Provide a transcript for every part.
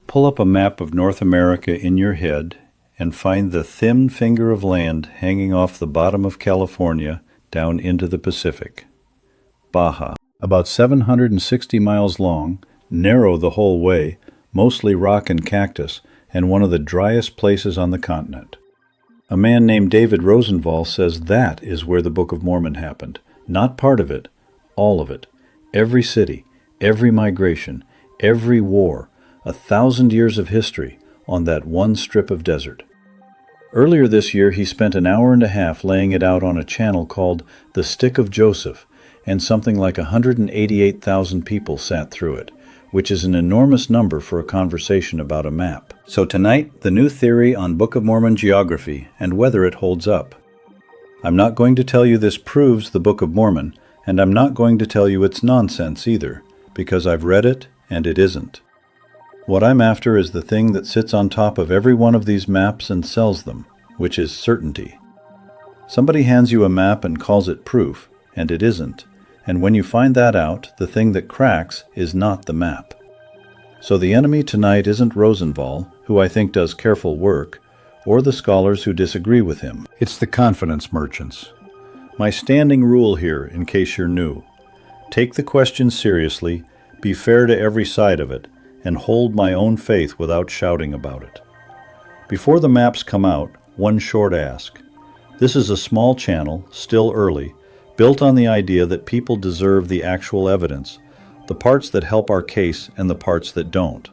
Pull up a map of North America in your head and find the thin finger of land hanging off the bottom of California down into the Pacific. Baja, about 760 miles long, narrow the whole way, mostly rock and cactus, and one of the driest places on the continent. A man named David Rosenval says that is where the Book of Mormon happened. Not part of it, all of it. Every city, every migration, every war, 1,000 years of history on that one strip of desert. Earlier this year, he spent an hour and a half laying it out on a channel called The Stick of Joseph, and something like 188,000 people sat through it, which is an enormous number for a conversation about a map. So tonight, the new theory on Book of Mormon geography and whether it holds up. I'm not going to tell you this proves the Book of Mormon, and I'm not going to tell you it's nonsense either, because I've read it and it isn't. What I'm after is the thing that sits on top of every one of these maps and sells them, which is certainty. Somebody hands you a map and calls it proof, and it isn't. And when you find that out, the thing that cracks is not the map. So the enemy tonight isn't Rosenval, who I think does careful work, or the scholars who disagree with him. It's the confidence merchants. My standing rule here, in case you're new: take the question seriously, be fair to every side of it, and hold my own faith without shouting about it. Before the maps come out, one short ask. This is a small channel, still early, built on the idea that people deserve the actual evidence, the parts that help our case and the parts that don't.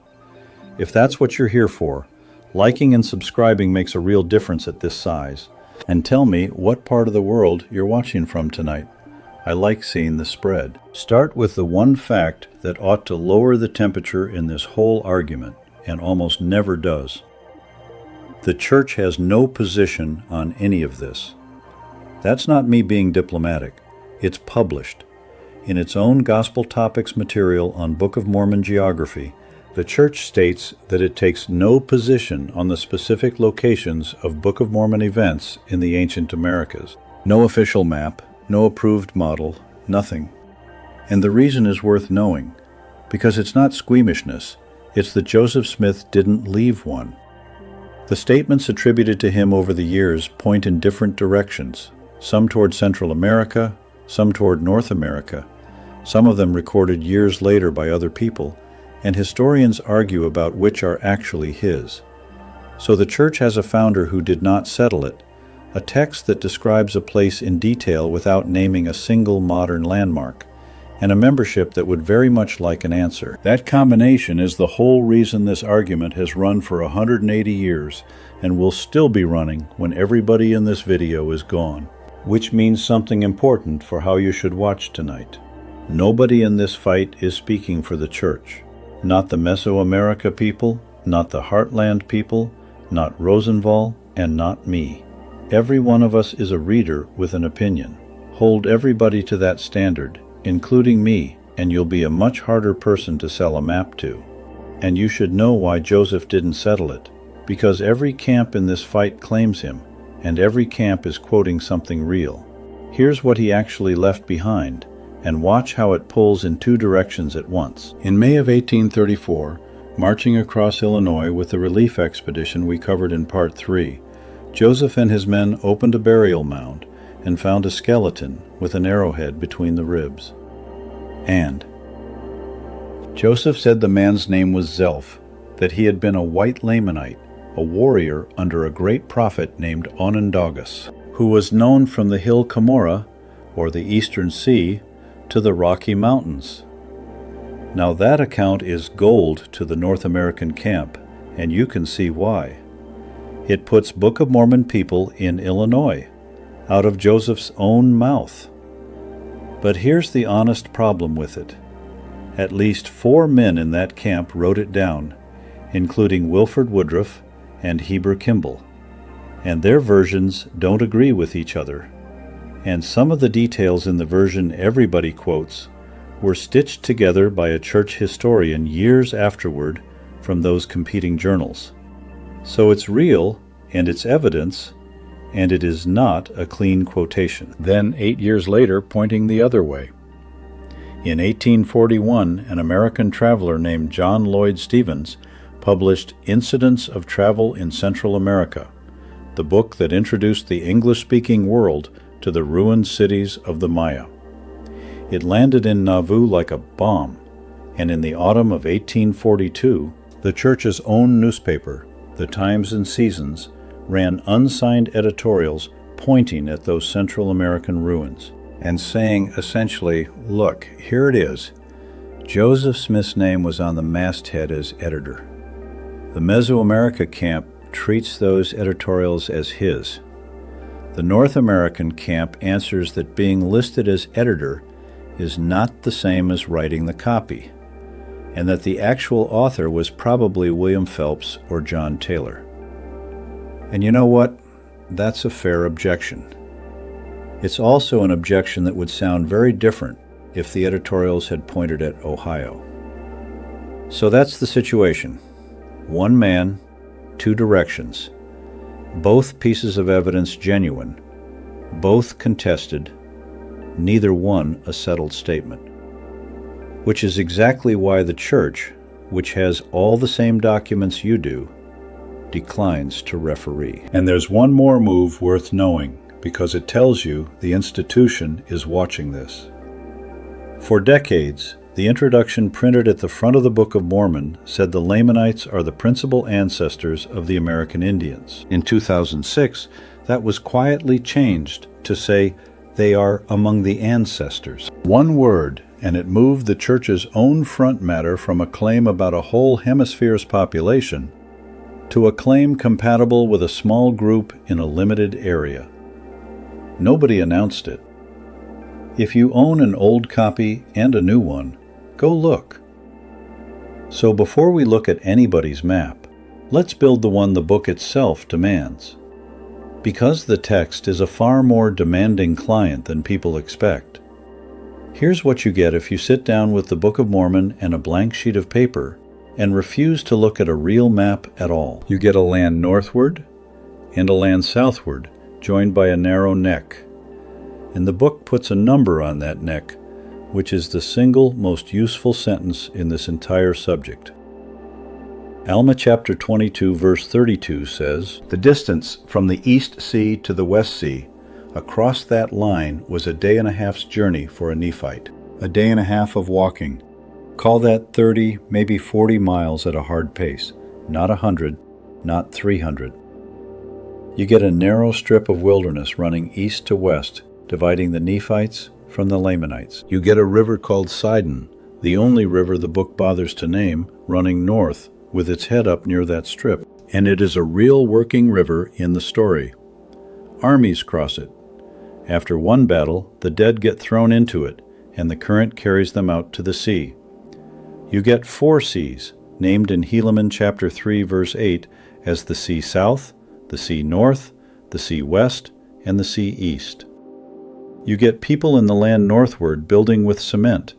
If that's what you're here for, liking and subscribing makes a real difference at this size. And tell me what part of the world you're watching from tonight. I like seeing the spread. Start with the one fact that ought to lower the temperature in this whole argument, and almost never does. The church has no position on any of this. That's not me being diplomatic. It's published. In its own Gospel Topics material on Book of Mormon geography, the church states that it takes no position on the specific locations of Book of Mormon events in the ancient Americas. No official map, no approved model, nothing. And the reason is worth knowing, because it's not squeamishness, it's that Joseph Smith didn't leave one. The statements attributed to him over the years point in different directions, some toward Central America, some toward North America, some of them recorded years later by other people, and historians argue about which are actually his. So the church has a founder who did not settle it, a text that describes a place in detail without naming a single modern landmark, and a membership that would very much like an answer. That combination is the whole reason this argument has run for 180 years and will still be running when everybody in this video is gone. Which means something important for how you should watch tonight. Nobody in this fight is speaking for the church. Not the Mesoamerica people, not the Heartland people, not Rosenval, and not me. Every one of us is a reader with an opinion. Hold everybody to that standard, including me, and you'll be a much harder person to sell a map to. And you should know why Joseph didn't settle it, because every camp in this fight claims him, and every camp is quoting something real. Here's what he actually left behind, and watch how it pulls in two directions at once. In May of 1834, marching across Illinois with the relief expedition we covered in Part 3, Joseph and his men opened a burial mound and found a skeleton with an arrowhead between the ribs. And Joseph said the man's name was Zelph, that he had been a white Lamanite, a warrior under a great prophet named Onondagas, who was known from the hill Cumorah, or the eastern sea, to the Rocky Mountains. Now that account is gold to the North American camp, and you can see why. It puts Book of Mormon people in Illinois, out of Joseph's own mouth. But here's the honest problem with it. At least 4 men in that camp wrote it down, including Wilford Woodruff and Heber Kimball, and their versions don't agree with each other. And some of the details in the version everybody quotes were stitched together by a church historian years afterward from those competing journals. So it's real, and it's evidence, and it is not a clean quotation. Then 8 years later, pointing the other way. In 1841, an American traveler named John Lloyd Stevens published Incidents of Travel in Central America, the book that introduced the English-speaking world to the ruined cities of the Maya. It landed in Nauvoo like a bomb, and in the autumn of 1842, the church's own newspaper, the Times and Seasons, ran unsigned editorials pointing at those Central American ruins and saying essentially, look, here it is. Joseph Smith's name was on the masthead as editor. The Mesoamerica camp treats those editorials as his. The North American camp answers that being listed as editor is not the same as writing the copy, and that the actual author was probably William Phelps or John Taylor. And you know what? That's a fair objection. It's also an objection that would sound very different if the editorials had pointed at Ohio. So that's the situation. One man, two directions. Both pieces of evidence genuine, both contested, neither one a settled statement. Which is exactly why the church, which has all the same documents you do, declines to referee. And there's one more move worth knowing, because it tells you the institution is watching this. For decades, the introduction printed at the front of the Book of Mormon said the Lamanites are the principal ancestors of the American Indians. In 2006, that was quietly changed to say they are among the ancestors. One word, and it moved the church's own front matter from a claim about a whole hemisphere's population to a claim compatible with a small group in a limited area. Nobody announced it. If you own an old copy and a new one, go look. So before we look at anybody's map, let's build the one the book itself demands. Because the text is a far more demanding client than people expect. Here's what you get if you sit down with the Book of Mormon and a blank sheet of paper and refuse to look at a real map at all. You get a land northward and a land southward, joined by a narrow neck. And the book puts a number on that neck, which is the single most useful sentence in this entire subject. Alma chapter 22 verse 32 says, "The distance from the East Sea to the West Sea, across that line was a day and a half's journey for a Nephite. A day and a half of walking. Call that 30, maybe 40 miles at a hard pace. Not 100, not 300. You get a narrow strip of wilderness running east to west, dividing the Nephites from the Lamanites. You get a river called Sidon, the only river the book bothers to name, running north, with its head up near that strip. And it is a real working river in the story. Armies cross it. After one battle, the dead get thrown into it, and the current carries them out to the sea. You get 4 seas, named in Helaman chapter 3 verse 8 as the Sea South, the Sea North, the Sea West, and the Sea East. You get people in the land northward building with cement,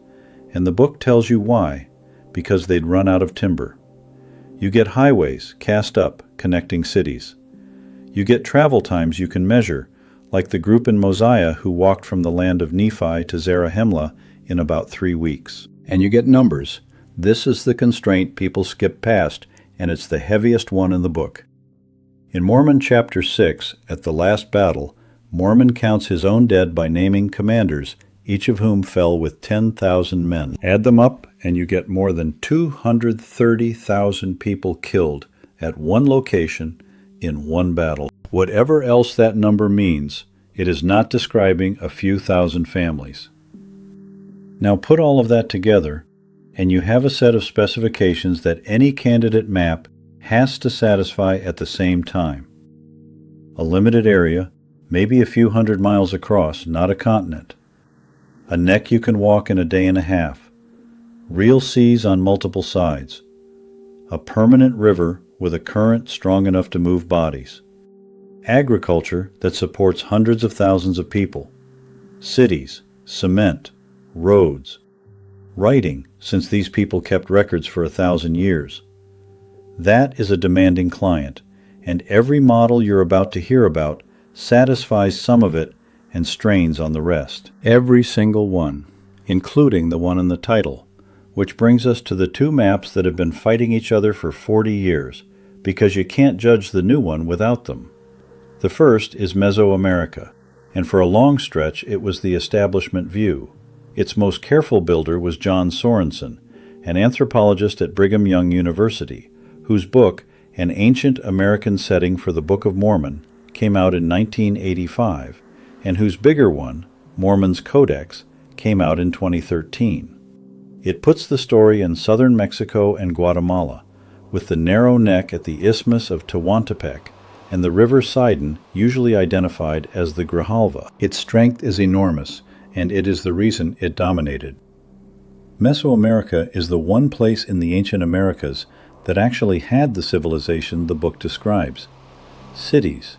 and the book tells you why, because they'd run out of timber. You get highways cast up, connecting cities. You get travel times you can measure, like the group in Mosiah who walked from the land of Nephi to Zarahemla in about 3 weeks. And you get numbers. This is the constraint people skip past, and it's the heaviest one in the book. In Mormon chapter 6, at the last battle, Mormon counts his own dead by naming commanders, each of whom fell with 10,000 men. Add them up, and you get more than 230,000 people killed at one location in one battle. Whatever else that number means, it is not describing a few thousand families. Now put all of that together, and you have a set of specifications that any candidate map has to satisfy at the same time. A limited area, maybe a few hundred miles across, not a continent. A neck you can walk in a day and a half. Real seas on multiple sides. A permanent river with a current strong enough to move bodies. Agriculture that supports hundreds of thousands of people. Cities, cement, roads. Writing, since these people kept records for 1,000 years. That is a demanding client, and every model you're about to hear about satisfies some of it and strains on the rest. Every single one, including the one in the title, which brings us to the two maps that have been fighting each other for 40 years, because you can't judge the new one without them. The first is Mesoamerica, and for a long stretch it was the establishment view. Its most careful builder was John Sorensen, an anthropologist at Brigham Young University, whose book, An Ancient American Setting for the Book of Mormon, came out in 1985, and whose bigger one, Mormon's Codex, came out in 2013. It puts the story in southern Mexico and Guatemala, with the narrow neck at the Isthmus of Tehuantepec and the river Sidon usually identified as the Grijalva. Its strength is enormous, and it is the reason it dominated. Mesoamerica is the one place in the ancient Americas that actually had the civilization the book describes. Cities,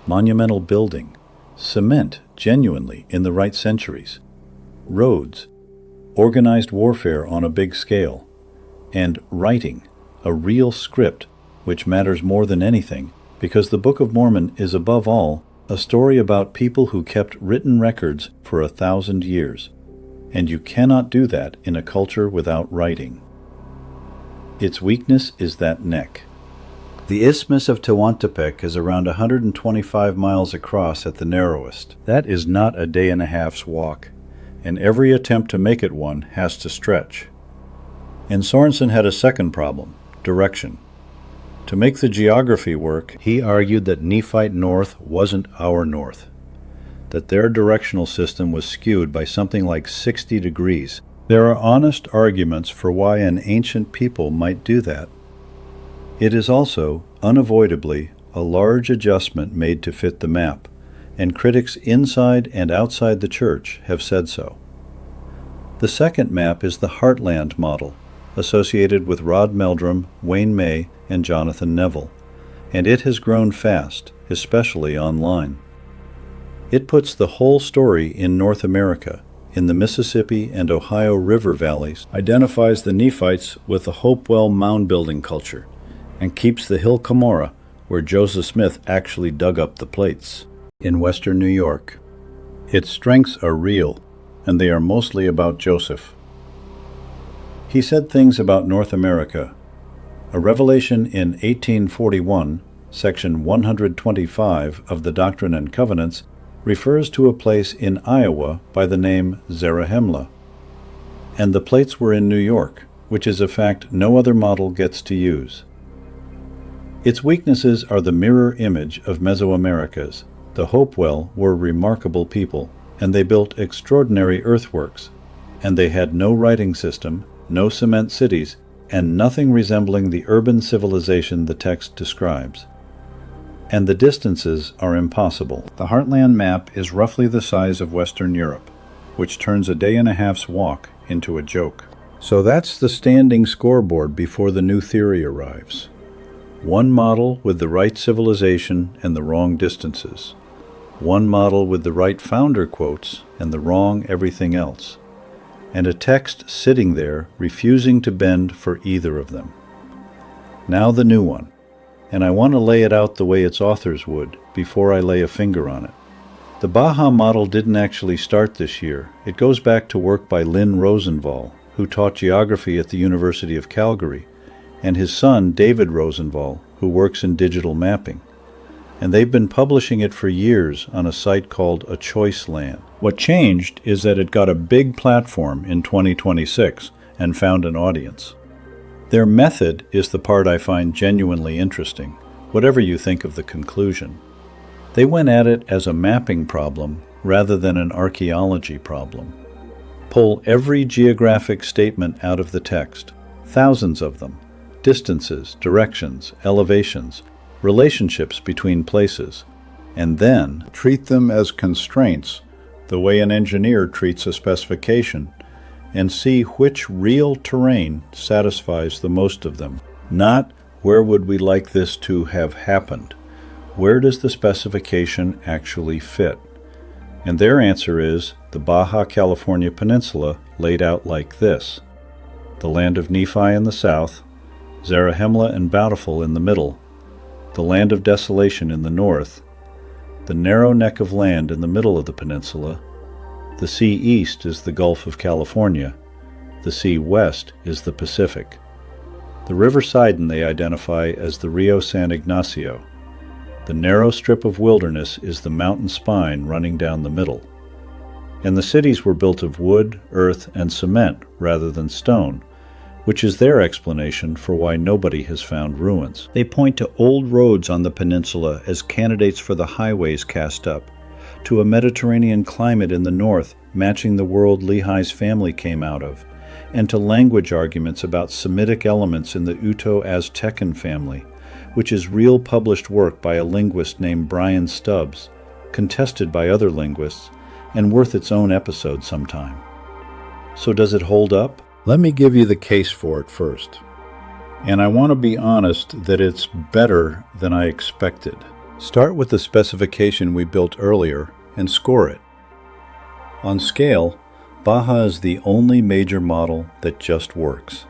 monumental building, cement genuinely in the right centuries, roads, organized warfare on a big scale, and writing, a real script, which matters more than anything, because the Book of Mormon is above all a story about people who kept written records for 1,000 years, and you cannot do that in a culture without writing. Its weakness is that neck. The Isthmus of Tehuantepec is around 125 miles across at the narrowest. That is not a day and a half's walk, and every attempt to make it one has to stretch. And Sorensen had a second problem, direction. To make the geography work, he argued that Nephite North wasn't our north, that their directional system was skewed by something like 60 degrees. There are honest arguments for why an ancient people might do that. It is also, unavoidably, a large adjustment made to fit the map, and critics inside and outside the church have said so. The second map is the Heartland model, associated with Rod Meldrum, Wayne May, and Jonathan Neville, and it has grown fast, especially online. It puts the whole story in North America, in the Mississippi and Ohio River valleys, identifies the Nephites with the Hopewell mound-building culture, and keeps the hill Cumorah, where Joseph Smith actually dug up the plates, in western New York. Its strengths are real, and they are mostly about Joseph. He said things about North America. A revelation in 1841, section 125 of the Doctrine and Covenants, refers to a place in Iowa by the name Zarahemla. And the plates were in New York, which is a fact no other model gets to use. Its weaknesses are the mirror image of Mesoamerica's. The Hopewell were remarkable people, and they built extraordinary earthworks, and they had no writing system, no cement cities, and nothing resembling the urban civilization the text describes. And the distances are impossible. The Heartland map is roughly the size of Western Europe, which turns a day and a half's walk into a joke. So that's the standing scoreboard before the new theory arrives. One model with the right civilization and the wrong distances. One model with the right founder quotes and the wrong everything else. And a text sitting there refusing to bend for either of them. Now the new one, and I want to lay it out the way its authors would before I lay a finger on it. The Baja model didn't actually start this year. It goes back to work by Lynn Rosenval, who taught geography at the University of Calgary, and his son David Rosenval, who works in digital mapping. And they've been publishing it for years on a site called A Choice Land. What changed is that it got a big platform in 2026 and found an audience. Their method is the part I find genuinely interesting, whatever you think of the conclusion. They went at it as a mapping problem rather than an archaeology problem. Pull every geographic statement out of the text, thousands of them, distances, directions, elevations, relationships between places, and then treat them as constraints, the way an engineer treats a specification, and see which real terrain satisfies the most of them. Not, where would we like this to have happened? Where does the specification actually fit? And their answer is the Baja California peninsula laid out like this. The land of Nephi in the south, Zarahemla and Bountiful in the middle, the land of desolation in the north, the narrow neck of land in the middle of the peninsula. The sea east is the Gulf of California, The sea west is the Pacific. The River Sidon they identify as the Rio San Ignacio. The narrow strip of wilderness is the mountain spine running down the middle. And the cities were built of wood, earth, and cement rather than stone, which is their explanation for why nobody has found ruins. They point to old roads on the peninsula as candidates for the highways cast up, to a Mediterranean climate in the north matching the world Lehi's family came out of, and to language arguments about Semitic elements in the Uto-Aztecan family, which is real published work by a linguist named Brian Stubbs, contested by other linguists, and worth its own episode sometime. So does it hold up? Let me give you the case for it first. And I want to be honest that it's better than I expected. Start with the specification we built earlier and score it. On scale, Baja is the only major model that just works.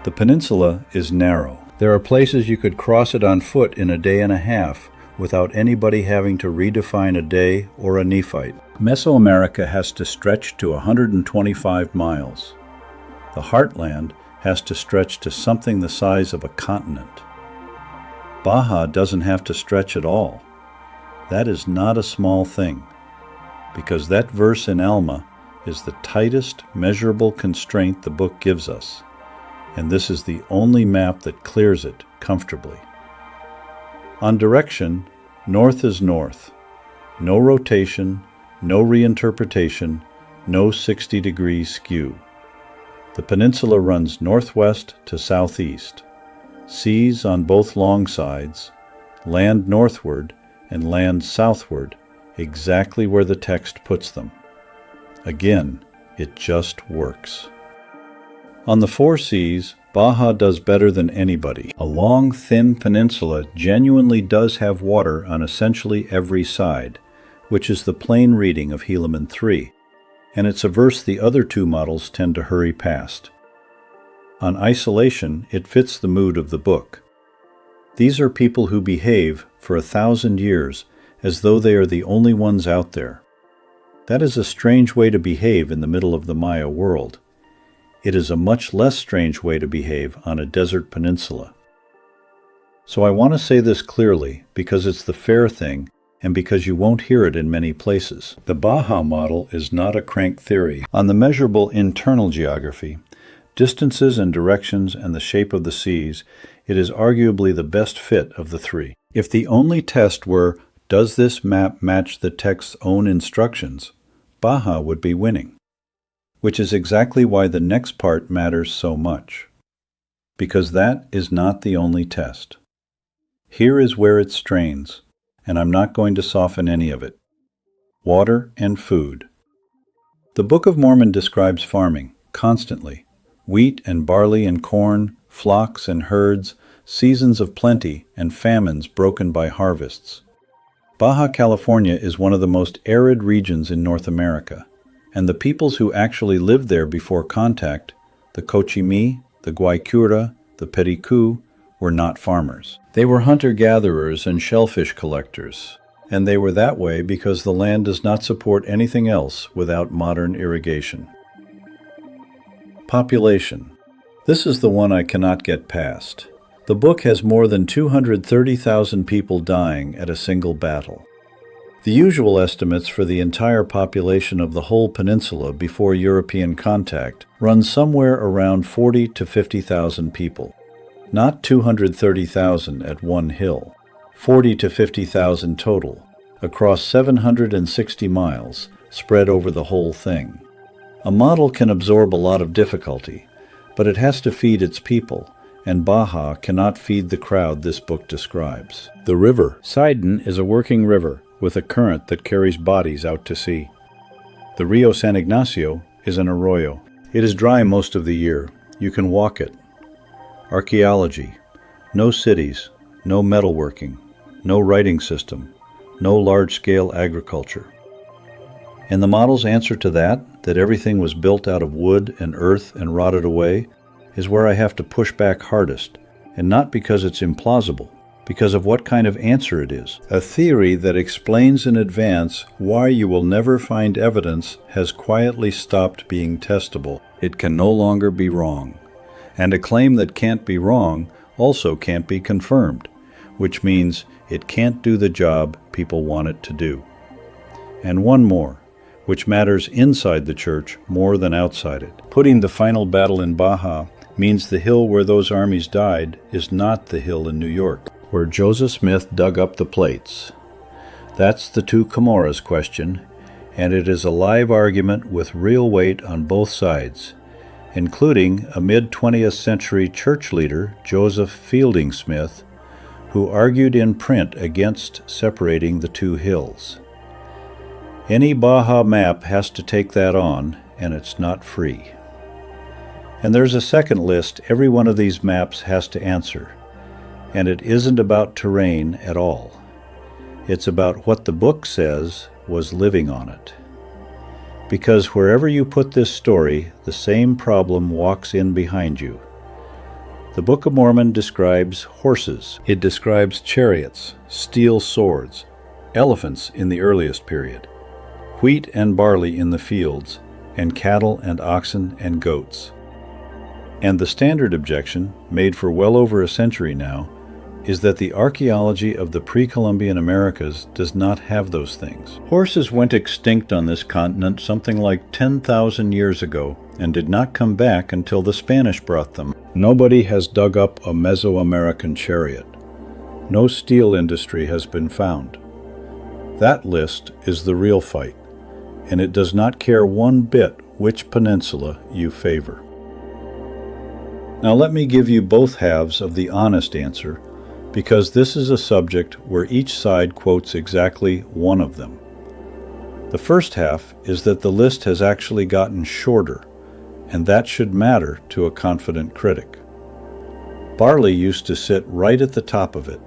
The peninsula is narrow. There are places you could cross it on foot in a day and a half without anybody having to redefine a day or a Nephite. Mesoamerica has to stretch to 125 miles. The Heartland has to stretch to something the size of a continent. Baja doesn't have to stretch at all. That is not a small thing, because that verse in Alma is the tightest measurable constraint the book gives us, and this is the only map that clears it comfortably. On direction, north is north. No rotation, no reinterpretation, no 60-degree skew. The peninsula runs northwest to southeast. Seas on both long sides, land northward and land southward, exactly where the text puts them. Again, it just works. On the four seas, Baja does better than anybody. A long, thin peninsula genuinely does have water on essentially every side, which is the plain reading of Helaman 3, and it's a verse the other two models tend to hurry past. On isolation, it fits the mood of the book. These are people who behave for 1,000 years as though they are the only ones out there. That is a strange way to behave in the middle of the Maya world. It is a much less strange way to behave on a desert peninsula. So I want to say this clearly because it's the fair thing and because you won't hear it in many places. The Baja model is not a crank theory. On the measurable internal geography, distances and directions and the shape of the seas, it is arguably the best fit of the three. If the only test were, does this map match the text's own instructions, Baja would be winning. Which is exactly why the next part matters so much. Because that is not the only test. Here is where it strains, and I'm not going to soften any of it. Water and food. The Book of Mormon describes farming, constantly. Wheat and barley and corn, flocks and herds, seasons of plenty and famines broken by harvests. Baja California is one of the most arid regions in North America, and the peoples who actually lived there before contact, the Cochimí, the Guaycura, the Pericú, were not farmers. They were hunter-gatherers and shellfish collectors, and they were that way because the land does not support anything else without modern irrigation. Population. This is the one I cannot get past. The book has more than 230,000 people dying at a single battle. The usual estimates for the entire population of the whole peninsula before European contact run somewhere around 40 to 50,000 people. Not 230,000 at one hill. 40 to 50,000 total, across 760 miles, spread over the whole thing. A model can absorb a lot of difficulty, but it has to feed its people, and Baja cannot feed the crowd this book describes. The river. Sidon is a working river with a current that carries bodies out to sea. The Rio San Ignacio is an arroyo. It is dry most of the year. You can walk it. Archaeology. No cities, no metalworking, no writing system, no large-scale agriculture. And the model's answer to that everything was built out of wood and earth and rotted away, is where I have to push back hardest, and not because it's implausible, because of what kind of answer it is. A theory that explains in advance why you will never find evidence has quietly stopped being testable, It can no longer be wrong. And a claim that can't be wrong also can't be confirmed, which means it can't do the job people want it to do. And one more, which matters inside the church more than outside it. Putting the final battle in Baja means the hill where those armies died is not the hill in New York, where Joseph Smith dug up the plates. That's the two Cumorahs question, and it is a live argument with real weight on both sides, including a mid-20th century church leader, Joseph Fielding Smith, who argued in print against separating the two hills. Any Baja map has to take that on, and it's not free. And there's a second list every one of these maps has to answer, and it isn't about terrain at all. It's about what the book says was living on it. Because wherever you put this story, the same problem walks in behind you. The Book of Mormon describes horses. It describes chariots, steel swords, elephants in the earliest period, wheat and barley in the fields, and cattle and oxen and goats. And the standard objection, made for well over a century now, is that the archaeology of the pre-Columbian Americas does not have those things. Horses went extinct on this continent something like 10,000 years ago and did not come back until the Spanish brought them. Nobody has dug up a Mesoamerican chariot. No steel industry has been found. That list is the real fight, and it does not care one bit which peninsula you favor. Now let me give you both halves of the honest answer, because this is a subject where each side quotes exactly one of them. The first half is that the list has actually gotten shorter, and that should matter to a confident critic. Barley used to sit right at the top of it,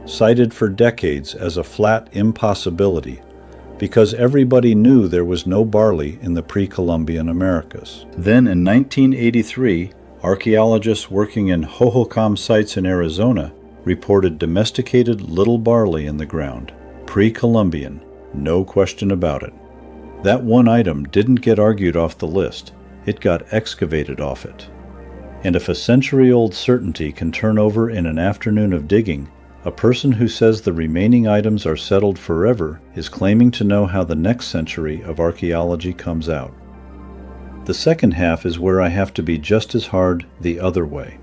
cited for decades as a flat impossibility, because everybody knew there was no barley in the pre-Columbian Americas. Then in 1983, archaeologists working in Hohokam sites in Arizona reported domesticated little barley in the ground, pre-Columbian, no question about it. That one item didn't get argued off the list, it got excavated off it. And if a century-old certainty can turn over in an afternoon of digging, a person who says the remaining items are settled forever is claiming to know how the next century of archaeology comes out. The second half is where I have to be just as hard the other way.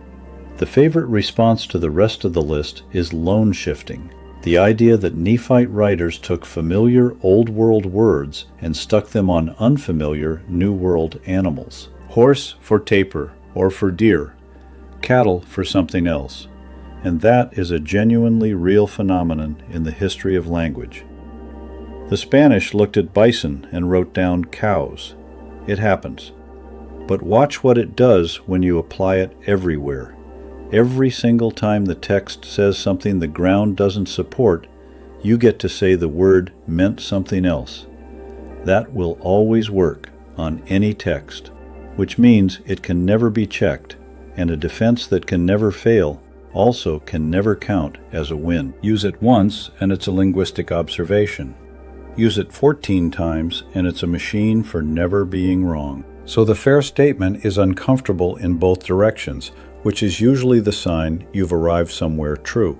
The favorite response to the rest of the list is lone shifting, the idea that Nephite writers took familiar Old World words and stuck them on unfamiliar New World animals. Horse for tapir or for deer, cattle for something else, and that is a genuinely real phenomenon in the history of language. The Spanish looked at bison and wrote down cows. It happens. But watch what it does when you apply it everywhere. Every single time the text says something the ground doesn't support, you get to say the word meant something else. That will always work on any text, which means it can never be checked, and a defense that can never fail also can never count as a win. Use it once and it's a linguistic observation. Use it 14 times and it's a machine for never being wrong. So the fair statement is uncomfortable in both directions, which is usually the sign you've arrived somewhere true.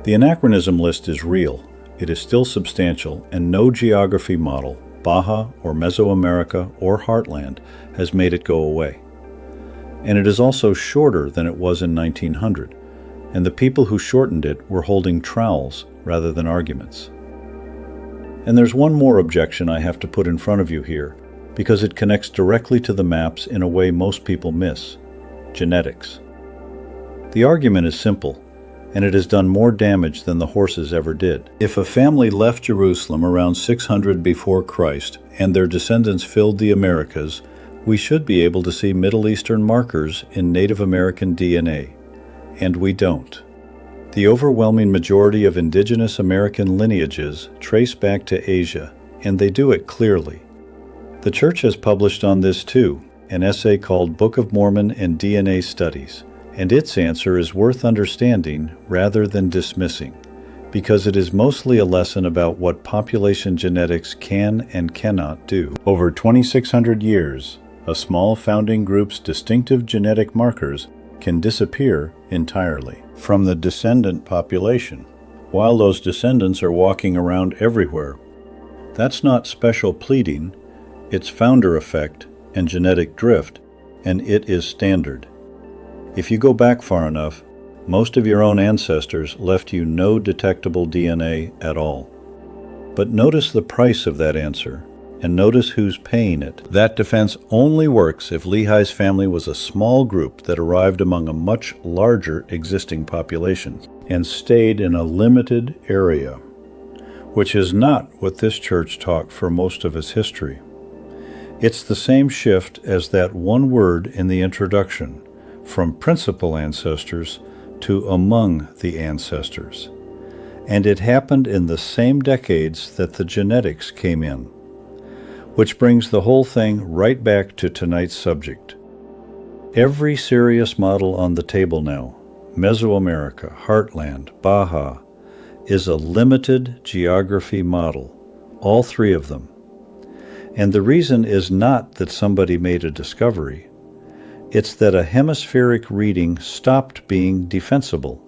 The anachronism list is real. It is still substantial, and no geography model, Baja or Mesoamerica or Heartland, has made it go away. And it is also shorter than it was in 1900, and the people who shortened it were holding trowels rather than arguments. And there's one more objection I have to put in front of you here, because it connects directly to the maps in a way most people miss: genetics. The argument is simple, and it has done more damage than the horses ever did. If a family left Jerusalem around 600 before Christ and their descendants filled the Americas, we should be able to see Middle Eastern markers in Native American DNA, and we don't. The overwhelming majority of indigenous American lineages trace back to Asia, and they do it clearly. The Church has published on this too, an essay called Book of Mormon and DNA Studies, and its answer is worth understanding rather than dismissing, because it is mostly a lesson about what population genetics can and cannot do. Over 2,600 years, a small founding group's distinctive genetic markers can disappear entirely from the descendant population, while those descendants are walking around everywhere. That's not special pleading, it's founder effect and genetic drift, and it is standard. If you go back far enough, most of your own ancestors left you no detectable DNA at all. But notice the price of that answer, and notice who's paying it. That defense only works if Lehi's family was a small group that arrived among a much larger existing population and stayed in a limited area, which is not what this church taught for most of its history. It's the same shift as that one word in the introduction, from principal ancestors to among the ancestors. And it happened in the same decades that the genetics came in, which brings the whole thing right back to tonight's subject. Every serious model on the table now, Mesoamerica, Heartland, Baja, is a limited geography model, all three of them. And the reason is not that somebody made a discovery. It's that a hemispheric reading stopped being defensible,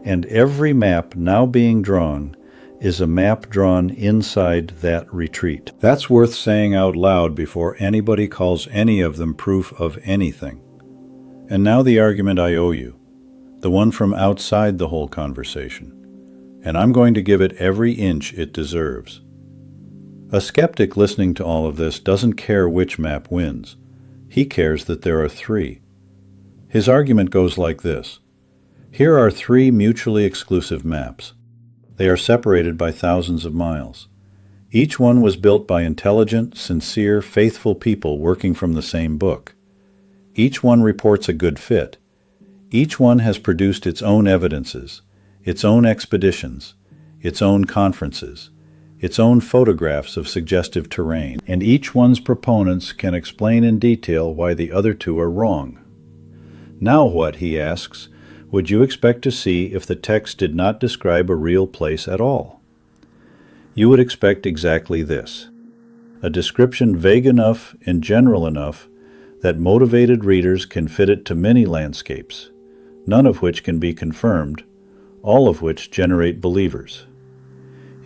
and every map now being drawn is a map drawn inside that retreat. That's worth saying out loud before anybody calls any of them proof of anything. And now the argument I owe you, the one from outside the whole conversation, and I'm going to give it every inch it deserves. A skeptic listening to all of this doesn't care which map wins. He cares that there are three. His argument goes like this. Here are three mutually exclusive maps. They are separated by thousands of miles. Each one was built by intelligent, sincere, faithful people working from the same book. Each one reports a good fit. Each one has produced its own evidences, its own expeditions, its own conferences, its own photographs of suggestive terrain, and each one's proponents can explain in detail why the other two are wrong. Now what, he asks, would you expect to see if the text did not describe a real place at all? You would expect exactly this: a description vague enough and general enough that motivated readers can fit it to many landscapes, none of which can be confirmed, all of which generate believers.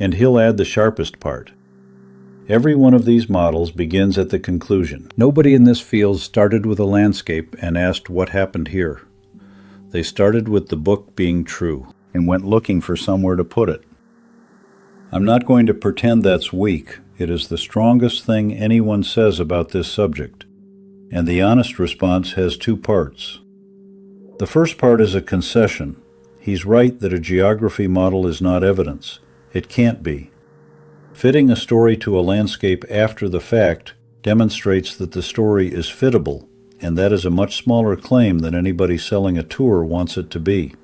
And he'll add the sharpest part. Every one of these models begins at the conclusion. Nobody in this field started with a landscape and asked what happened here. They started with the book being true and went looking for somewhere to put it. I'm not going to pretend that's weak. It is the strongest thing anyone says about this subject, and the honest response has two parts. The first part is a concession. He's right that a geography model is not evidence. It can't be. Fitting a story to a landscape after the fact demonstrates that the story is fittable, and that is a much smaller claim than anybody selling a tour wants it to be.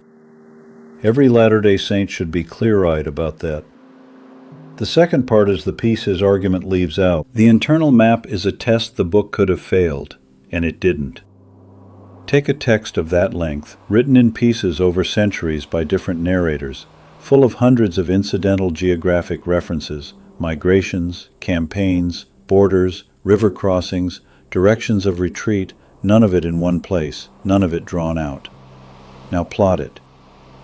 Every Latter-day Saint should be clear-eyed about that. The second part is the piece his argument leaves out. The internal map is a test the book could have failed, and it didn't. Take a text of that length, written in pieces over centuries by different narrators, full of hundreds of incidental geographic references, migrations, campaigns, borders, river crossings, directions of retreat, none of it in one place, none of it drawn out. Now plot it.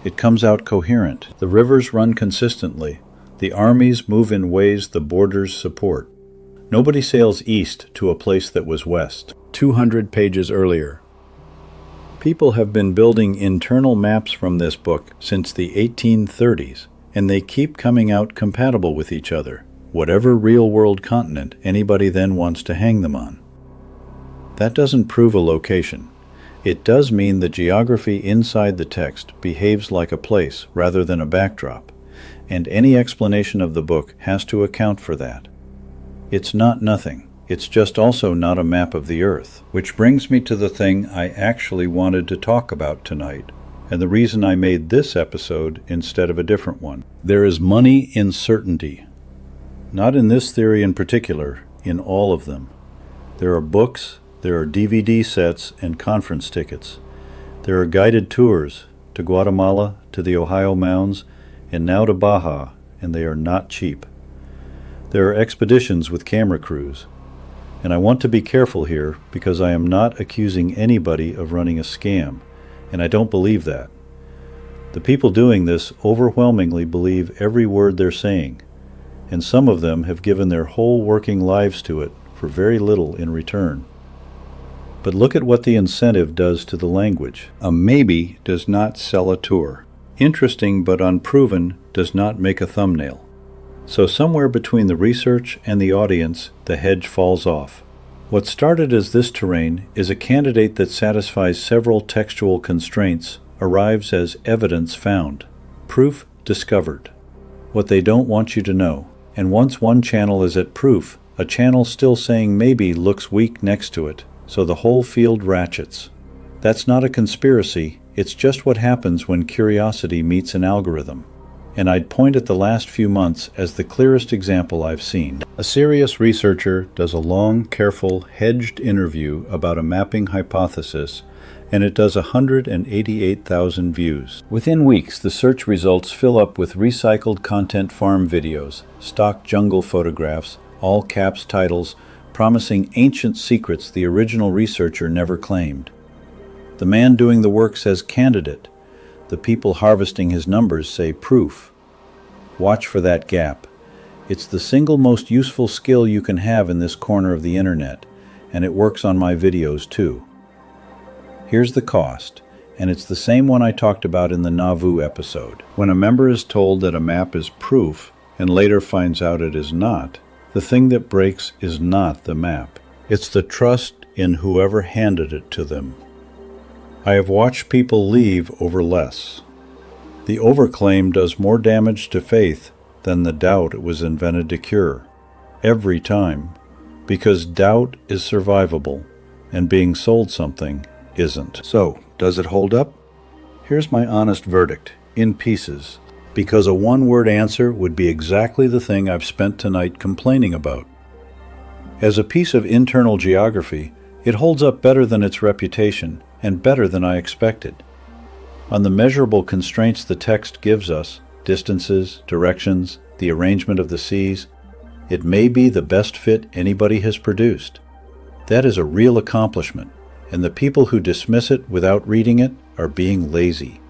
It comes out coherent. The rivers run consistently. The armies move in ways the borders support. Nobody sails east to a place that was west, 200 pages earlier. People have been building internal maps from this book since the 1830s, and they keep coming out compatible with each other, whatever real-world continent anybody then wants to hang them on. That doesn't prove a location. It does mean the geography inside the text behaves like a place rather than a backdrop, and any explanation of the book has to account for that. It's not nothing. It's just also not a map of the earth, which brings me to the thing I actually wanted to talk about tonight, and the reason I made this episode instead of a different one. There is money in certainty. Not in this theory in particular, in all of them. There are books, there are DVD sets and conference tickets. There are guided tours to Guatemala, to the Ohio Mounds, and now to Baja, and they are not cheap. There are expeditions with camera crews. And I want to be careful here because I am not accusing anybody of running a scam, and I don't believe that. The people doing this overwhelmingly believe every word they're saying, and some of them have given their whole working lives to it for very little in return. But look at what the incentive does to the language. A maybe does not sell a tour. Interesting but unproven does not make a thumbnail. So somewhere between the research and the audience, the hedge falls off. What started as this terrain is a candidate that satisfies several textual constraints, arrives as evidence found, proof discovered. What they don't want you to know. And once one channel is at proof, a channel still saying maybe looks weak next to it, so the whole field ratchets. That's not a conspiracy, it's just what happens when curiosity meets an algorithm. And I'd point at the last few months as the clearest example I've seen. A serious researcher does a long, careful, hedged interview about a mapping hypothesis, and it does 188,000 views. Within weeks, the search results fill up with recycled content farm videos, stock jungle photographs, all caps titles, promising ancient secrets the original researcher never claimed. The man doing the work says candidate. The people harvesting his numbers say proof. Watch for that gap. It's the single most useful skill you can have in this corner of the internet, and it works on my videos too. Here's the cost, and it's the same one I talked about in the Nauvoo episode. When a member is told that a map is proof and later finds out it is not, the thing that breaks is not the map. It's the trust in whoever handed it to them. I have watched people leave over less. The overclaim does more damage to faith than the doubt it was invented to cure. Every time. Because doubt is survivable, and being sold something isn't. So, does it hold up? Here's my honest verdict, in pieces. Because a one-word answer would be exactly the thing I've spent tonight complaining about. As a piece of internal geography, it holds up better than its reputation, and better than I expected. On the measurable constraints the text gives us, distances, directions, the arrangement of the seas, it may be the best fit anybody has produced. That is a real accomplishment, and the people who dismiss it without reading it are being lazy.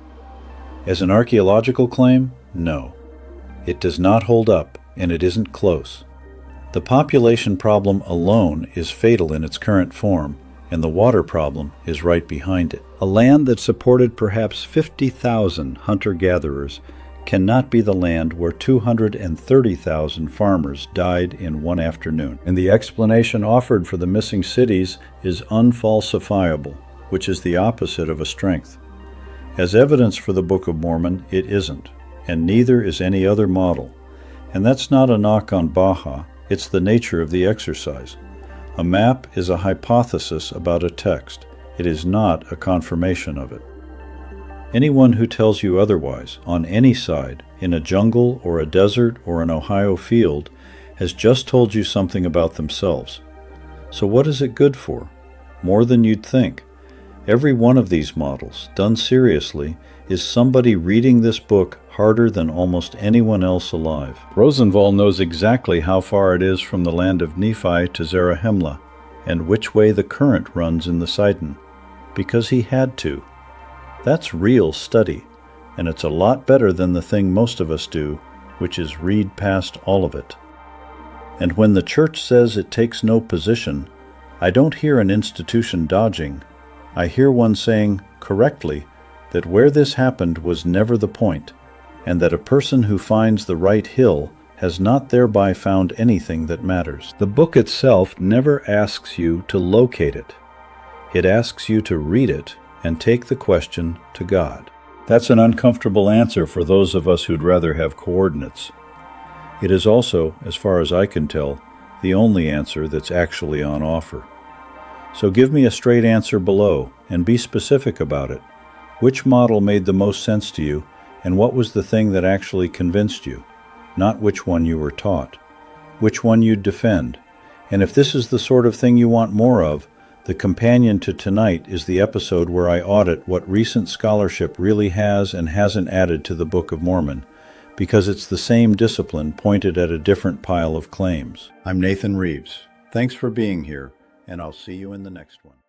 As an archaeological claim, no. It does not hold up, and it isn't close. The population problem alone is fatal in its current form, and the water problem is right behind it. A land that supported perhaps 50,000 hunter-gatherers cannot be the land where 230,000 farmers died in one afternoon. And the explanation offered for the missing cities is unfalsifiable, which is the opposite of a strength. As evidence for the Book of Mormon, it isn't, and neither is any other model. And that's not a knock on Baja, it's the nature of the exercise. A map is a hypothesis about a text. It is not a confirmation of it. Anyone who tells you otherwise, on any side, in a jungle or a desert or an Ohio field, has just told you something about themselves. So what is it good for? More than you'd think. Every one of these models, done seriously, is somebody reading this book harder than almost anyone else alive. Rosenvall knows exactly how far it is from the land of Nephi to Zarahemla, and which way the current runs in the Sidon, because he had to. That's real study, and it's a lot better than the thing most of us do, which is read past all of it. And when the church says it takes no position, I don't hear an institution dodging. I hear one saying, correctly, that where this happened was never the point, and that a person who finds the right hill has not thereby found anything that matters. The book itself never asks you to locate it. It asks you to read it and take the question to God. That's an uncomfortable answer for those of us who'd rather have coordinates. It is also, as far as I can tell, the only answer that's actually on offer. So give me a straight answer below, and be specific about it. Which model made the most sense to you, and what was the thing that actually convinced you? Not which one you were taught. Which one you'd defend. And if this is the sort of thing you want more of, the companion to tonight is the episode where I audit what recent scholarship really has and hasn't added to the Book of Mormon, because it's the same discipline pointed at a different pile of claims. I'm Nathan Reeves. Thanks for being here, and I'll see you in the next one.